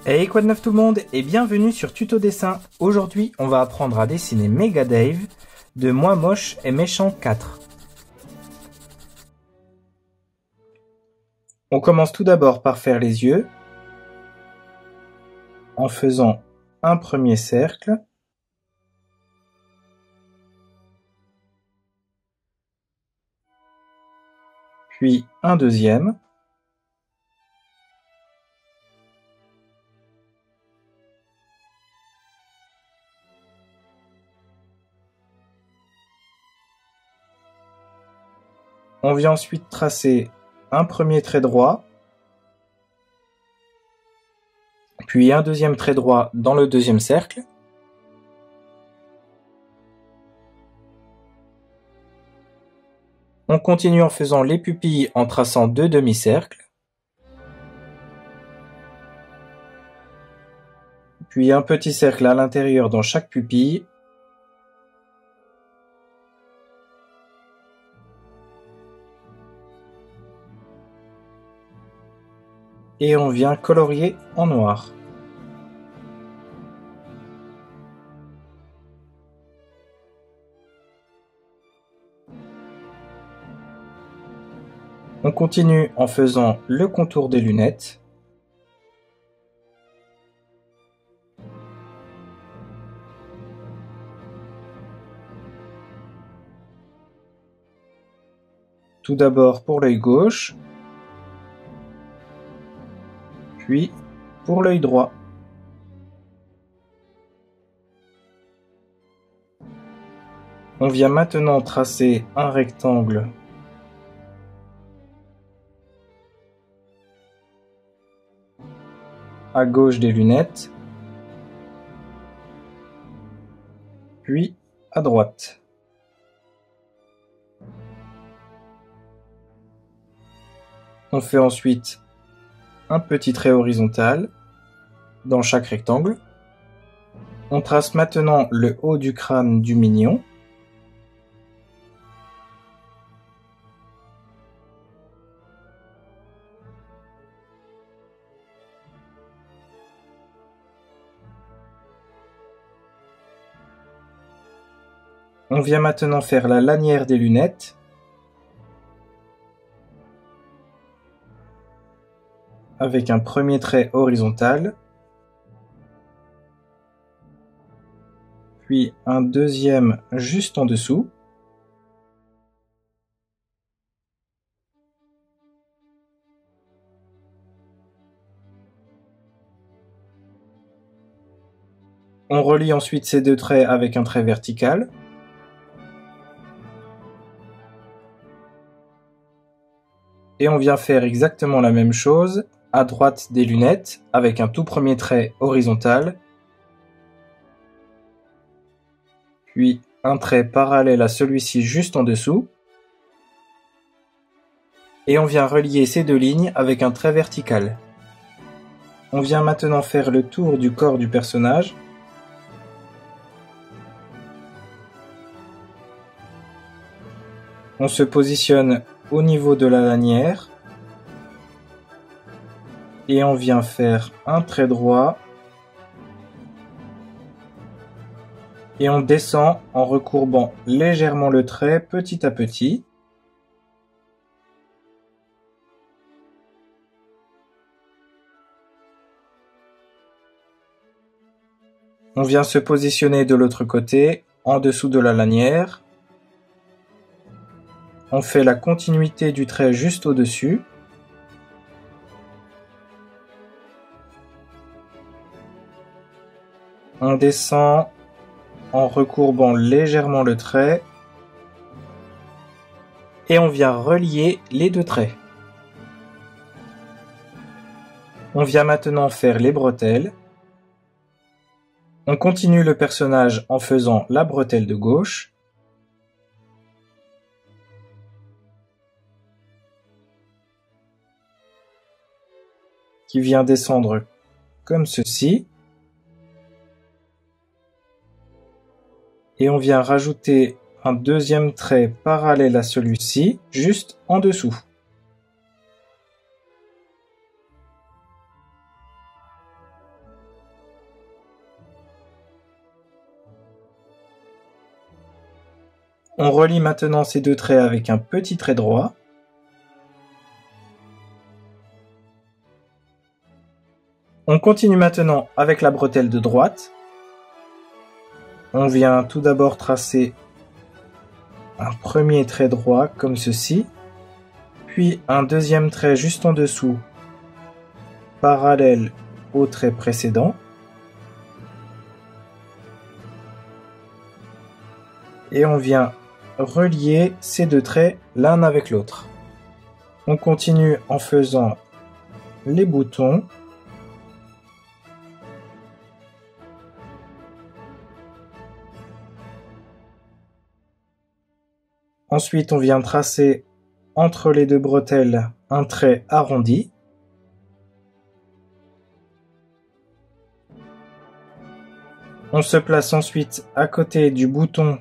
Hey, quoi de neuf tout le monde et bienvenue sur Tuto Dessin. Aujourd'hui, on va apprendre à dessiner Mega Dave de Moi Moche et Méchant 4. On commence tout d'abord par faire les yeux en faisant un premier cercle. Puis un deuxième. On vient ensuite tracer un premier trait droit, puis un deuxième trait droit dans le deuxième cercle. On continue en faisant les pupilles en traçant deux demi-cercles. Puis un petit cercle à l'intérieur dans chaque pupille. Et on vient colorier en noir. On continue en faisant le contour des lunettes. Tout d'abord pour l'œil gauche, puis pour l'œil droit. On vient maintenant tracer un rectangle à gauche des lunettes, puis à droite. On fait ensuite un petit trait horizontal dans chaque rectangle. On trace maintenant le haut du crâne du mignon. On vient maintenant faire la lanière des lunettes. Avec un premier trait horizontal, puis un deuxième juste en dessous. On relie ensuite ces deux traits avec un trait vertical. Et on vient faire exactement la même chose à droite des lunettes avec un tout premier trait horizontal, puis un trait parallèle à celui-ci juste en dessous, et on vient relier ces deux lignes avec un trait vertical. On vient maintenant faire le tour du corps du personnage. On se positionne au niveau de la lanière et on vient faire un trait droit et on descend en recourbant légèrement le trait petit à petit. On vient se positionner de l'autre côté, en dessous de la lanière. On fait la continuité du trait juste au-dessus. On descend en recourbant légèrement le trait. Et on vient relier les deux traits. On vient maintenant faire les bretelles. On continue le personnage en faisant la bretelle de gauche. Qui vient descendre comme ceci. Et on vient rajouter un deuxième trait parallèle à celui-ci, juste en dessous. On relie maintenant ces deux traits avec un petit trait droit. On continue maintenant avec la bretelle de droite. On vient tout d'abord tracer un premier trait droit comme ceci, puis un deuxième trait juste en dessous, parallèle au trait précédent. Et on vient relier ces deux traits l'un avec l'autre. On continue en faisant les boutons. Ensuite, on vient tracer entre les deux bretelles un trait arrondi. On se place ensuite à côté du bouton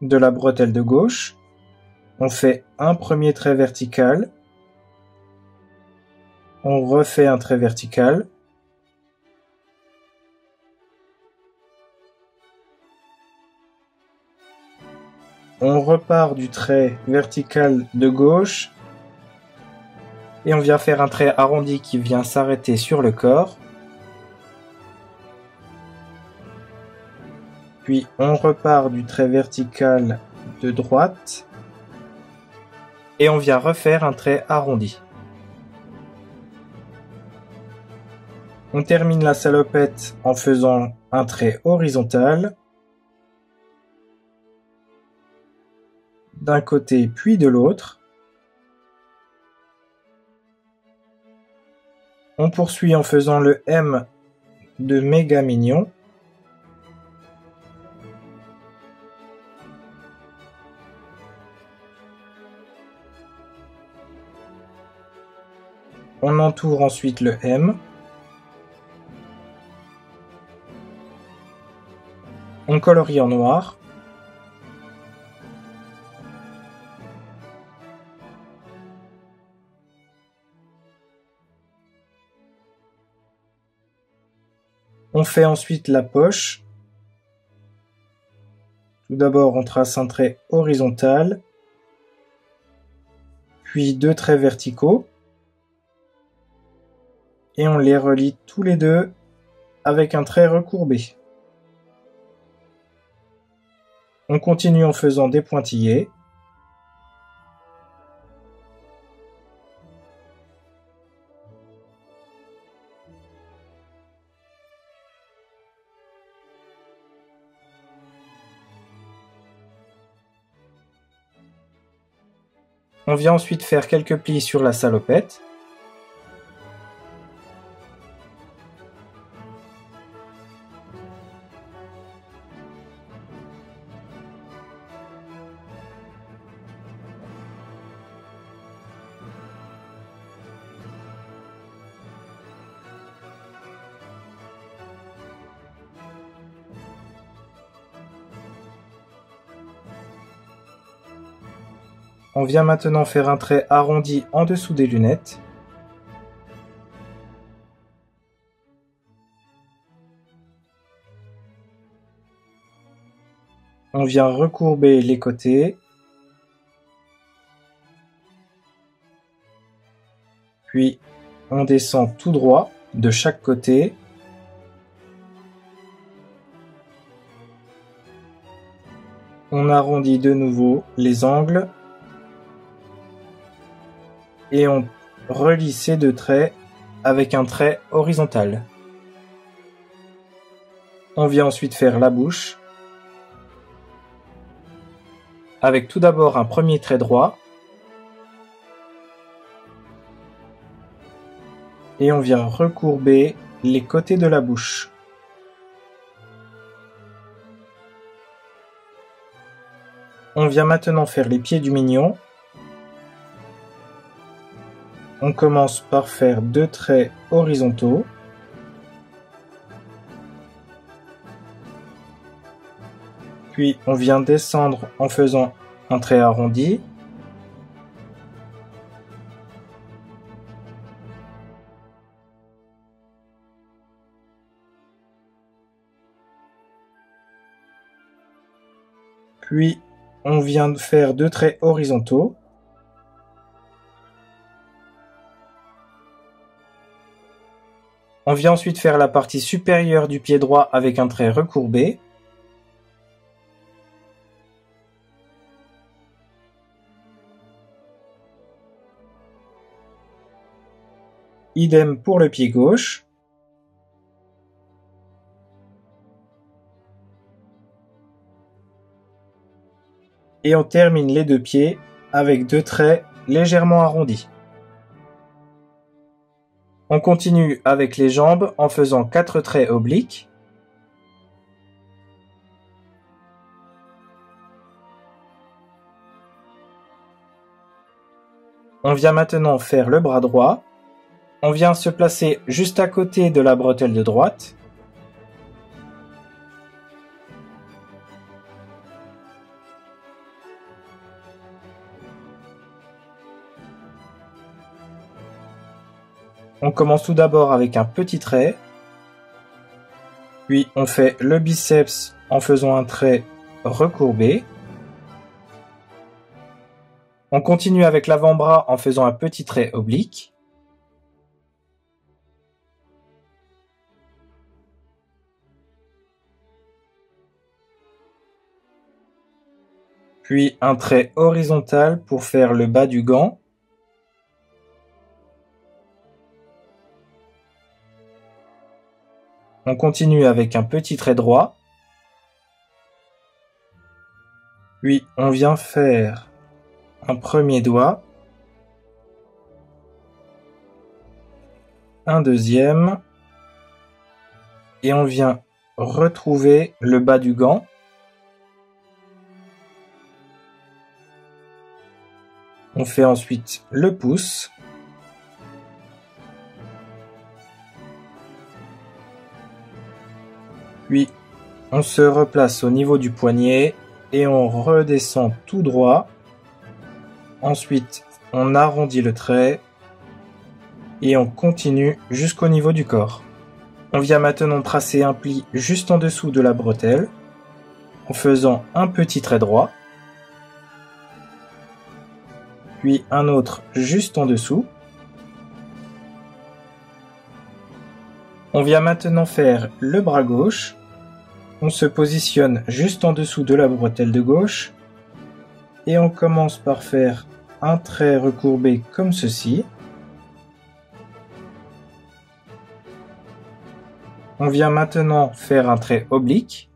de la bretelle de gauche. On fait un premier trait vertical. On refait un trait vertical. On repart du trait vertical de gauche et on vient faire un trait arrondi qui vient s'arrêter sur le corps. Puis on repart du trait vertical de droite et on vient refaire un trait arrondi. On termine la salopette en faisant un trait horizontal d'un côté puis de l'autre. On poursuit en faisant le M de méga mignon. On entoure ensuite le M. On colorie en noir. On fait ensuite la poche. Tout d'abord, on trace un trait horizontal, puis deux traits verticaux, et on les relie tous les deux avec un trait recourbé. On continue en faisant des pointillés. On vient ensuite faire quelques plis sur la salopette. On vient maintenant faire un trait arrondi en dessous des lunettes. On vient recourber les côtés. Puis on descend tout droit de chaque côté. On arrondit de nouveau les angles. Et on relie ces deux traits avec un trait horizontal. On vient ensuite faire la bouche, avec tout d'abord un premier trait droit, et on vient recourber les côtés de la bouche. On vient maintenant faire les pieds du mignon. On commence par faire deux traits horizontaux. Puis on vient descendre en faisant un trait arrondi. Puis on vient de faire 2 traits horizontaux. On vient ensuite faire la partie supérieure du pied droit avec un trait recourbé. Idem pour le pied gauche. Et on termine les 2 pieds avec 2 traits légèrement arrondis. On continue avec les jambes en faisant 4 traits obliques. On vient maintenant faire le bras droit. On vient se placer juste à côté de la bretelle de droite. On commence tout d'abord avec un petit trait, puis on fait le biceps en faisant un trait recourbé. On continue avec l'avant-bras en faisant un petit trait oblique. Puis un trait horizontal pour faire le bas du gant. On continue avec un petit trait droit. Puis on vient faire un premier doigt. Un deuxième. Et on vient retrouver le bas du gant. On fait ensuite le pouce. Puis, on se replace au niveau du poignet et on redescend tout droit. Ensuite, on arrondit le trait et on continue jusqu'au niveau du corps. On vient maintenant tracer un pli juste en dessous de la bretelle en faisant un petit trait droit, puis un autre juste en dessous. On vient maintenant faire le bras gauche. On se positionne juste en dessous de la bretelle de gauche et on commence par faire un trait recourbé comme ceci. On vient maintenant faire un trait oblique.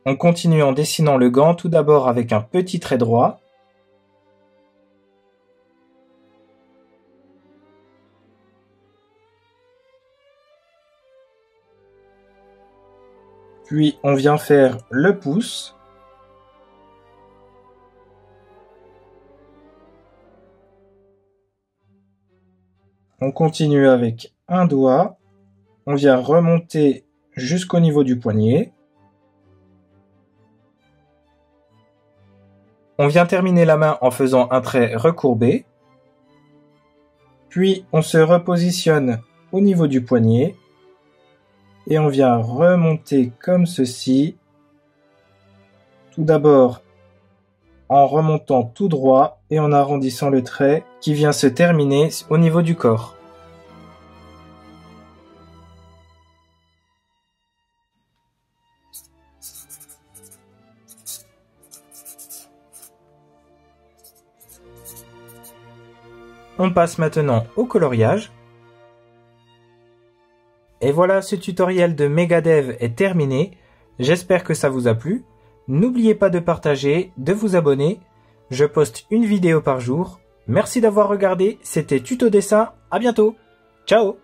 On continue en dessinant le gant tout d'abord avec un petit trait droit. Puis on vient faire le pouce. On continue avec un doigt. On vient remonter jusqu'au niveau du poignet. On vient terminer la main en faisant un trait recourbé. Puis on se repositionne au niveau du poignet. Et on vient remonter comme ceci. Tout d'abord en remontant tout droit et en arrondissant le trait qui vient se terminer au niveau du corps. On passe maintenant au coloriage. Et voilà, ce tutoriel de Megadev est terminé. J'espère que ça vous a plu. N'oubliez pas de partager, de vous abonner. Je poste une vidéo par jour. Merci d'avoir regardé, c'était Tuto Dessin. À bientôt. Ciao.